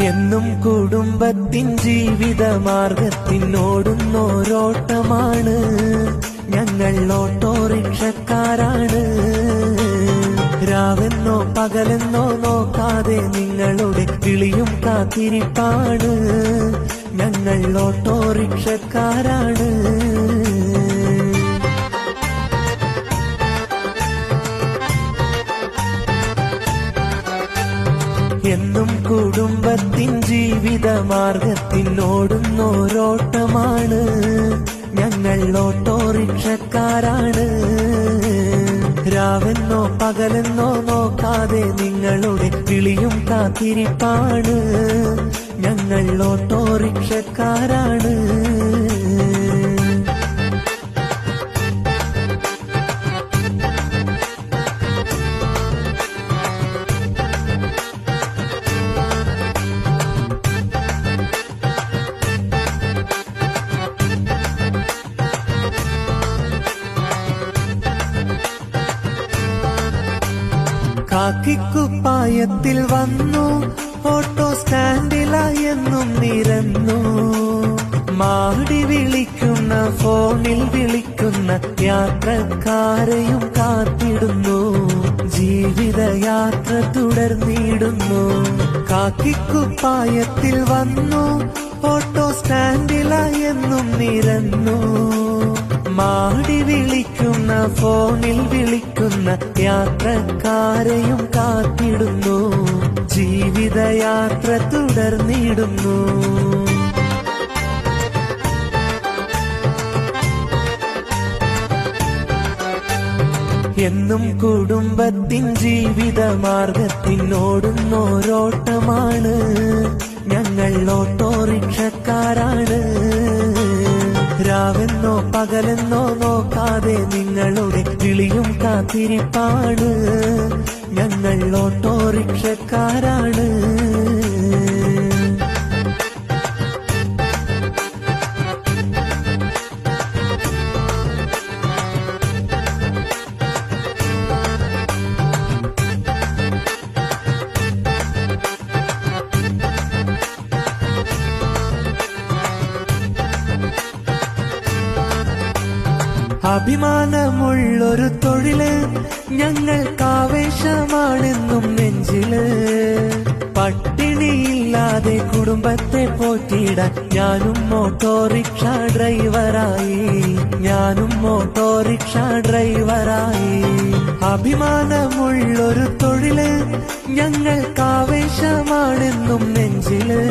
എന്നും കുടുംബത്തിൻ ജീവിത മാർഗത്തിനോടുന്നോരോട്ടമാണ്. ഞങ്ങൾ ഓട്ടോറിക്ഷക്കാരാണ്. രാവെന്നോ പകലെന്നോ നോക്കാതെ നിങ്ങളുടെ വിളിയും കാത്തിരിപ്പാണ്. ഞങ്ങൾ ഓട്ടോറിക്ഷക്കാരാണ്. എന്നും കുടുംബത്തിൻ ജീവിത മാർഗത്തിനോടുന്നോരോട്ടമാണ്. ഞങ്ങൾ ഓട്ടോറിക്ഷക്കാരാണ്. രാവെന്നോ പകലെന്നോ നോക്കാതെ നിങ്ങളുടെ വിളിയും കാത്തിരിപ്പാണ്. ഞങ്ങൾ ഓട്ടോറിക്ഷക്കാരാണ്. കാക്കിക്കുപ്പായത്തിൽ വന്നു, ഓട്ടോ സ്റ്റാൻഡിലായെന്നും നിരന്നു. മാടി വിളിക്കുന്ന ഫോണിൽ വിളിക്കുന്ന യാത്രക്കാരെയും കാത്തിടുന്നു. ജീവിതയാത്ര തുടർന്നിടുന്നു. കാക്കിക്കുപ്പായത്തിൽ വന്നു, ഓട്ടോ സ്റ്റാൻഡിലായെന്നും നിരന്നു. മാടി വിളിക്കുന്ന ഫോണിൽ വിളിക്കുന്ന യാത്രക്കാരെയും കാത്തിടുന്നു. ജീവിതയാത്ര തുടർന്നിടുന്നു. എന്നും കുടുംബത്തിൻ ജീവിത മാർഗത്തിനോടുന്നോരോട്ടമാണ്. ഞങ്ങൾ ഓട്ടോറിക്ഷക്കാരാണ്. രാവെന്നോ പകലെന്നോ നോക്കാതെ നിങ്ങളുടെ വിളിയും കാത്തിരിപ്പാണ്. ഞങ്ങൾ ഓട്ടോറിക്ഷക്കാരാണ്. അഭിമാനമുള്ളൊരു തൊഴില് ഞങ്ങൾക്കാവേശമാണെന്നും നെഞ്ചില്. പട്ടിണിയില്ലാതെ കുടുംബത്തെ പോറ്റിടാൻ ഞാനും ഓട്ടോറിക്ഷ ഡ്രൈവറായി. ഞാനും ഓട്ടോറിക്ഷ ഡ്രൈവറായി. അഭിമാനമുള്ളൊരു തൊഴില് ഞങ്ങൾക്കാവേശമാണെന്നും നെഞ്ചില്.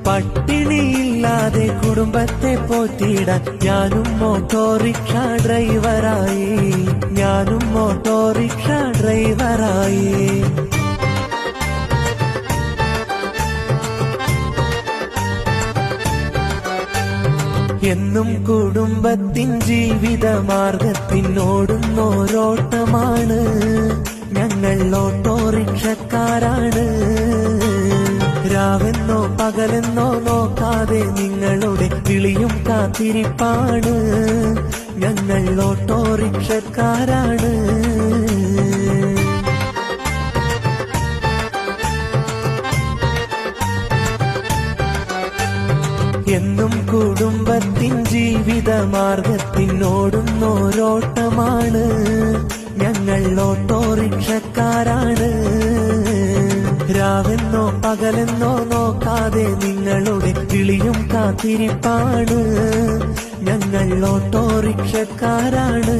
പട്ടിണിയില്ലാതെ കുടുംബത്തെ പോറ്റിടാൻ ഞാനും ഓട്ടോറിക്ഷ ഡ്രൈവറായി. ഞാനും ഓട്ടോറിക്ഷ ഡ്രൈവറായി. എന്നും കുടുംബത്തിൻ ജീവിത മാർഗത്തിനോടുന്നോരോട്ടമാണ്. ഞങ്ങൾ ഓട്ടോറിക്ഷക്കാരാണ്. രാവെന്നോ പകലെന്നോ നോക്കാതെ നിങ്ങളുടെ വിളിയും കാത്തിരിപ്പാണ്. ഞങ്ങൾ ഓട്ടോറിക്ഷക്കാരാണ്. എന്നും കുടുംബത്തിൻ ജീവിത മാർഗത്തിനോടുന്നോരോട്ടമാണ്. ഞങ്ങൾ ഓട്ടോറിക്ഷക്കാരാണ്. രാവെന്നോ പകലെന്നോ നോക്കാതെ നിങ്ങളുടെ വിളിയും കാത്തിരിപ്പാണ്. ഞങ്ങൾ ഓട്ടോറിക്ഷക്കാരാണ്.